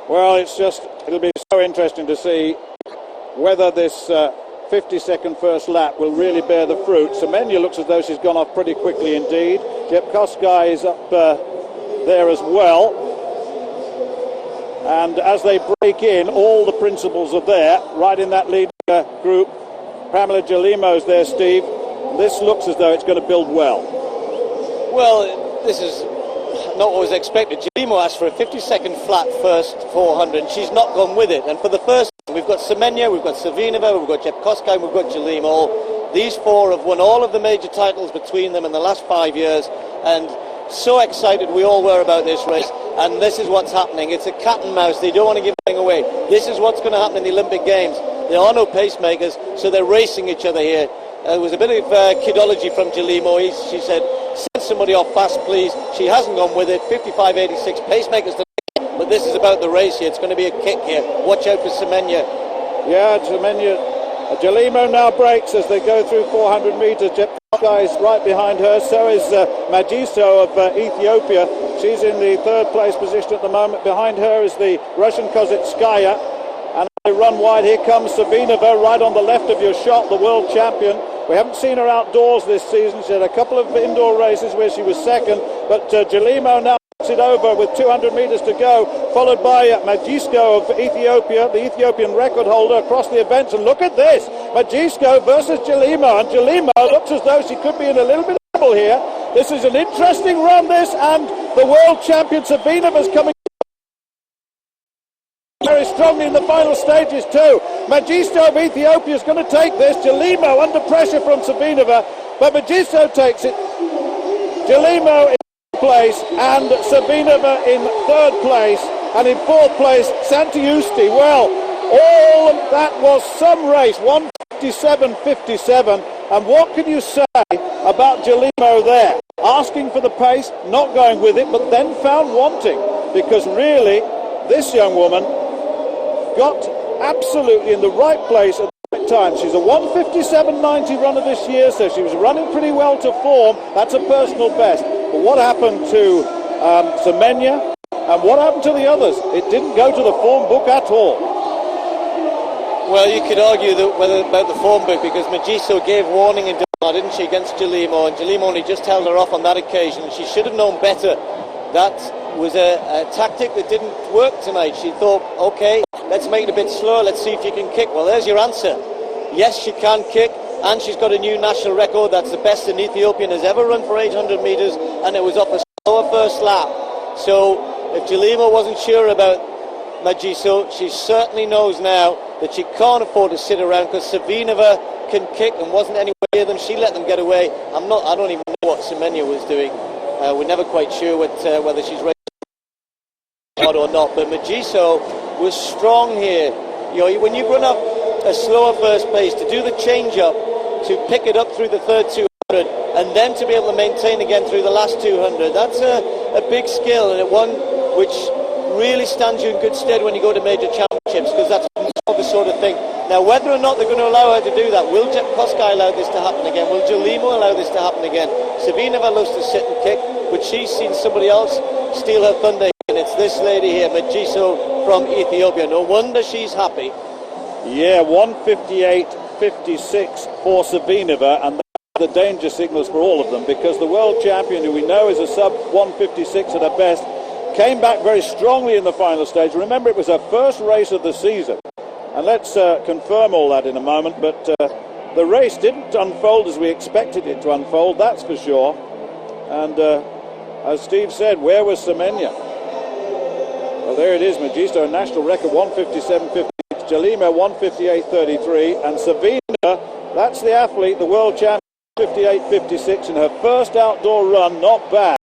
Well, it'll be so interesting to see whether this 50-second first lap will really bear the fruit. Semenya looks as though she's gone off pretty quickly indeed. Yimechish is up there as well. And as they break in, all the principals are there, right in that lead group. Pamela Jelimo's there, Steve. This looks as though it's going to build well. Well, this is not what was expected. Jelimo asked for a 50-second flat first 400, and she's not gone with it. And for the first, we've got Semenya, we've got Savinova, we've got Yimechish, and we've got Jelimo. These four have won all of the major titles between them in the last 5 years, and so excited we all were about this race. And this is what's happening. It's a cat and mouse. They don't want to give anything away. This is what's going to happen in the Olympic Games. There are no pacemakers, so they're racing each other here. There was a bit of kidology from Jelimo. She said, send somebody off fast, please. She hasn't gone with it. 55.86 pacemakers to but this is about the race here. It's going to be a kick here. Watch out for Semenya. Yeah, Semenya. Jelimo now breaks as they go through 400 metres. Yimechish is right behind her. So is Magiso of Ethiopia. She's in the third place position at the moment. Behind her is the Russian Kozitskaya. And they run wide. Here comes Savinova right on the left of your shot, the world champion. We haven't seen her outdoors this season. She had a couple of indoor races where she was second. But Jelimo now puts it over with 200 metres to go, followed by Magiso of Ethiopia, the Ethiopian record holder, across the events. And look at this, Magiso versus Jelimo. And Jelimo looks as though she could be in a little bit of trouble here. This is an interesting run, this, and the world champion Savinova's coming very strongly in the final stages too. Magiso of Ethiopia is going to take this. Jelimo under pressure from Savinova, but Magiso takes it. Jelimo in place and Savinova in third place, and in fourth place Santiusti. Well, all of that was some race, 1:57.57, and what can you say about Jelimo there? Asking for the pace, not going with it, but then found wanting, because really this young woman got absolutely in the right place at the right time. She's a 1:57.90 runner this year, so she was running pretty well to form. That's a personal best. But what happened to Semenya and what happened to the others? It didn't go to the form book at all. Well, you could argue about the form book, because Magiso gave warning in Doha, didn't she, against Jelimo, and Jelimo only just held her off on that occasion. She should have known better. That was a tactic that didn't work tonight. She thought, okay, let's make it a bit slower, let's see if you can kick. Well, there's your answer. Yes, she can kick, and she's got a new national record. That's the best an Ethiopian has ever run for 800 metres, and it was off a slower first lap. So if Jelimo wasn't sure about Magiso, she certainly knows now that she can't afford to sit around, because Savinova can kick and wasn't anywhere near them. She let them get away. I don't even know what Semenya was doing. We're never quite sure whether she's ready or not, but Magiso was strong here. You know, when you run up a slower first pace, to do the change up, to pick it up through the third 200, and then to be able to maintain again through the last 200, that's a big skill, and one which really stands you in good stead when you go to major championships, because that's the sort of thing. Now, whether or not they're going to allow her to do that, will Yimechish allow this to happen again? Will Jelimo allow this to happen again? Savinova loves to sit and kick, but she's seen somebody else steal her thunder, and it's this lady here, Magiso from Ethiopia. No wonder she's happy. Yeah, 1:58.56 for Savinova, and that's the danger signals for all of them, because the world champion, who we know is a sub 1:56 at her best, came back very strongly in the final stage. Remember, it was her first race of the season, and let's confirm all that in a moment, but the race didn't unfold as we expected it to unfold, that's for sure. And as Steve said, where was Semenya? Well, there it is, Magiso, national record 1:57.50. Jelimo 1:58.33, and Savinova, that's the athlete, the world champion, 58.56 in her first outdoor run. Not bad.